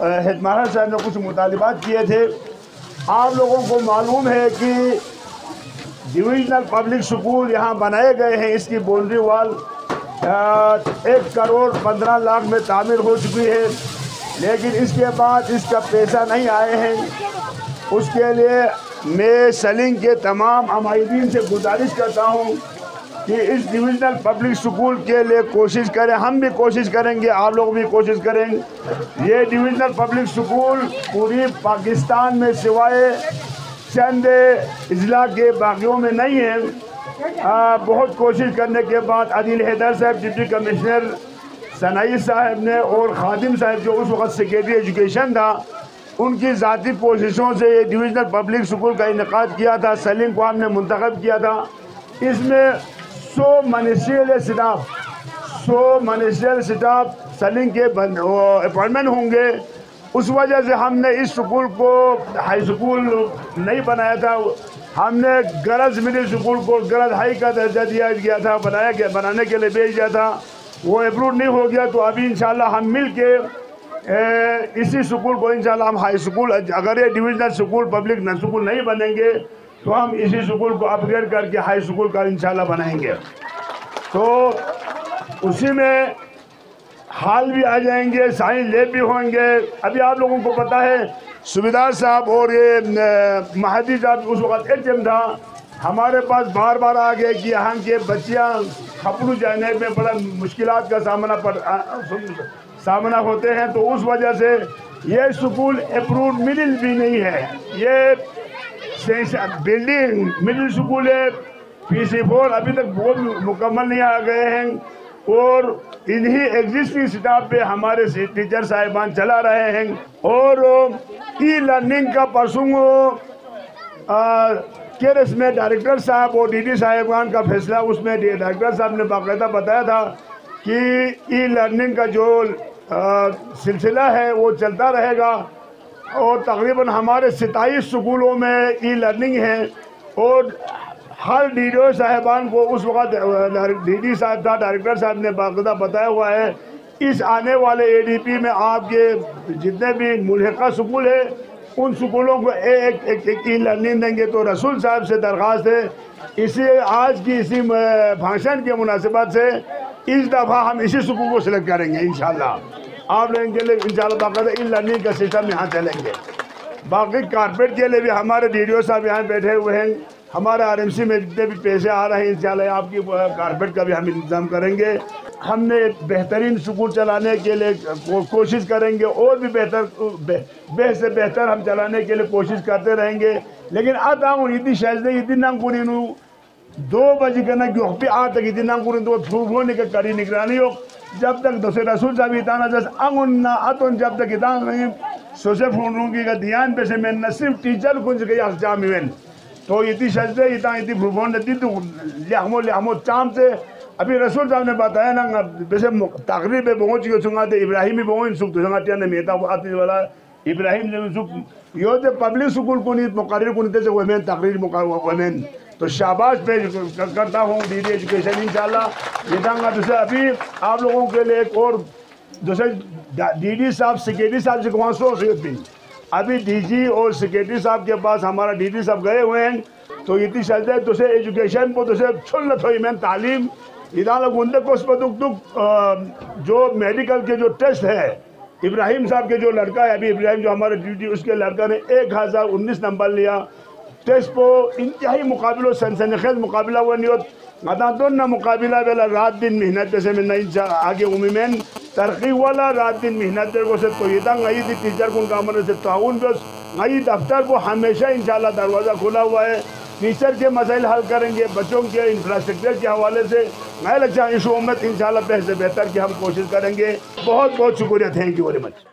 Headmaster صاحب نے کچھ مطالبات کیے تھے. آپ لوگوں کو معلوم ہے کہ ڈویژنل پبلک سکول یہاں بنائے گئے ہیں. اس کی باؤنڈری وال 1 کروڑ 15 لاکھ میں تعمیر ہو چکی ہے، لیکن اس کے بعد اس کا پیسہ نہیں آئے ہیں. اس کے لیے میں سلنگ کے تمام عمائدین سے گزارش کرتا ہوں کہ اس ڈویژنل پبلک سکول کے لیے کوشش کریں. ہم بھی کوشش کریں گے، آپ لوگ بھی کوشش کریں. یہ ڈویژنل پبلک سکول پوری پاکستان میں سوائے چند اضلاع کے باقیوں میں نہیں ہے. بہت کوشش کرنے کے بعد عادل حیدر صاحب ڈپٹی کمشنر، ثنائی صاحب نے اور خادم صاحب جو اس وقت سیکریٹری ایجوکیشن تھا، ان کی ذاتی کوششوں سے یہ ڈویژنل پبلک سکول کا انعقاد کیا تھا. سلنگ کو ہم نے منتخب کیا تھا. اس میں 100 منسٹریل سٹاف سلنگ کے اپائنٹمنٹ ہوں گے. اس وجہ سے ہم نے اس سکول کو ہائی سکول نہیں بنایا تھا. ہم نے گرلز مڈل سکول کو گرلز ہائی کا درجہ دیا گیا تھا، بنانے کے لیے بھیج دیا تھا. وہ اپروو نہیں ہو گیا، تو ابھی انشاءاللہ ہم مل کے اسی سکول کو انشاءاللہ ہم ہائی سکول، اگر یہ ڈویژنل سکول پبلک سکول نہیں بنیں گے تو ہم اسی سکول کو اپ گریڈ کر کے ہائی سکول کا انشاءاللہ بنائیں گے. تو اسی میں ہال بھی آ جائیں گے، سائنس لیب بھی ہوں گے. ابھی آپ لوگوں کو پتہ ہے سبیدار صاحب اور یہ محمد صاحب اس وقت HM تھا، ہمارے پاس بار بار آ گئے کہ یہاں کے بچیاں کھپڑو جانے میں بڑا مشکلات کا سامنا ہوتے ہیں. تو اس وجہ سے یہ سکول اپروڈ مڈل بھی نہیں ہے. یہ بلڈنگ مڈل سکول ہے، PC4 ابھی تک بہت مکمل نہیں آ گئے ہیں، اور انہی ایگزسٹنگ سٹاف پہ ہمارے ٹیچر صاحبان چلا رہے ہیں. اور ای لرننگ کا پرسوں کیرس میں ڈائریکٹر صاحب اور DD صاحبان کا فیصلہ، اس میں ڈائریکٹر صاحب نے باقاعدہ بتایا تھا کہ ای لرننگ کا جو سلسلہ ہے وہ چلتا رہے گا. اور تقریباً ہمارے 27 سکولوں میں ای لرننگ ہے. اور ہر DDO صاحبان کو اس وقت DD صاحب تھا، ڈائریکٹر صاحب نے باقاعدہ بتایا ہوا ہے اس آنے والے ADP میں آپ کے جتنے بھی ملحقہ سکول ہیں ان سکولوں کو ایک ای لرننگ دیں گے. تو رسول صاحب سے درخواست ہے، آج کی اسی فنکشن کے مناسبت سے اس دفعہ ہم اسی سکول کو سلیکٹ کریں گے انشاءاللہ. آپ لوگوں کے لیے انشاءاللہ باقاعدہ ای لرننگ کا سسٹم یہاں چلیں گے. باقی کارپیٹ کے لیے بھی ہمارے DDO صاحب یہاں بیٹھے ہوئے ہیں. ہمارے RMC میں جتنے بھی پیسے آ رہے ہیں انشاءاللہ آپ کی کارپیٹ کا بھی ہم انتظام کریں گے. ہم نے بہترین سکول چلانے کے لیے کوشش کریں گے، اور بھی بہتر سے بہتر ہم چلانے کے لیے کوشش کرتے رہیں گے. لیکن آتا ہوں اتنی شہزدے اتنی نانگوری نو 2 بجے کرنا کیوں پہ آتا کہ اتنی نانگوری تو ہونے کے کری نگرانی ہو. جب تک دوسرے رسول صاحب اتانا جس انگن اتون جب تک اتانا نہیں سوچے فونوں کی کا دیان پہ سے میں نہ صرف ٹیچر کنج کے احجام ہوئے. تو اتنی شہزدے اتنی فون دیتی تو لہمو چام سے. ابھی رسول صاحب نے بتایا نا ویسے تقریب پہ پہنچ گئے سنگا تھے ابراہیم بھی پہنچ سکتے سنگا تھے نے میتا آتی والا ابراہیم نے سکھ یہ تھے پبلک سکول کو نہیں مقرر کو نہیں تھے وہ میں تقریر مقرر. تو شاباش پہ کرتا ہوں DD ایجوکیشن انشاءاللہ. یہ دانگا دوسرے ابھی آپ لوگوں کے لیے ایک اور دوسرے DD صاحب سیکریٹری صاحب سے کہاں سو سیت بھی ابھی DG اور سیکریٹری صاحب کے پاس ہمارا DD صاحب گئے ہوئے ہیں. تو اتنی شہزدے دوسرے ایجوکیشن کو دوسرے چھل تھوئی میں تعلیم ادارہ گندے کو اس پر جو میڈیکل کے جو ٹیسٹ ہے ابراہیم صاحب کے جو لڑکا ہے ابھی ابراہیم جو ہمارے DD اس کے لڑکا نے 1019 نمبر لیا ٹیسٹ کو. انتہائی مقابلہ سنسنخیز مقابلہ ہوا نہیں ہوتا مدان دون نہ مقابلہ والا رات دن محنت جیسے میں نہیں آگے عموماً ترقی والا رات دن محنت کو سے تو یہ تھا گئی تھی ٹیچر کو کامنے سے تعاون کو گئی دفتر کو ہمیشہ انشاءاللہ دروازہ کھلا ہوا ہے. ٹیچر کے مسائل حل کریں گے، بچوں کے انفراسٹرکچر کے حوالے سے میں لگتا ہے اس امت انشاءاللہ بہتر سے بہتر کی ہم کوشش کریں گے. بہت بہت شکریہ. Thank you very much.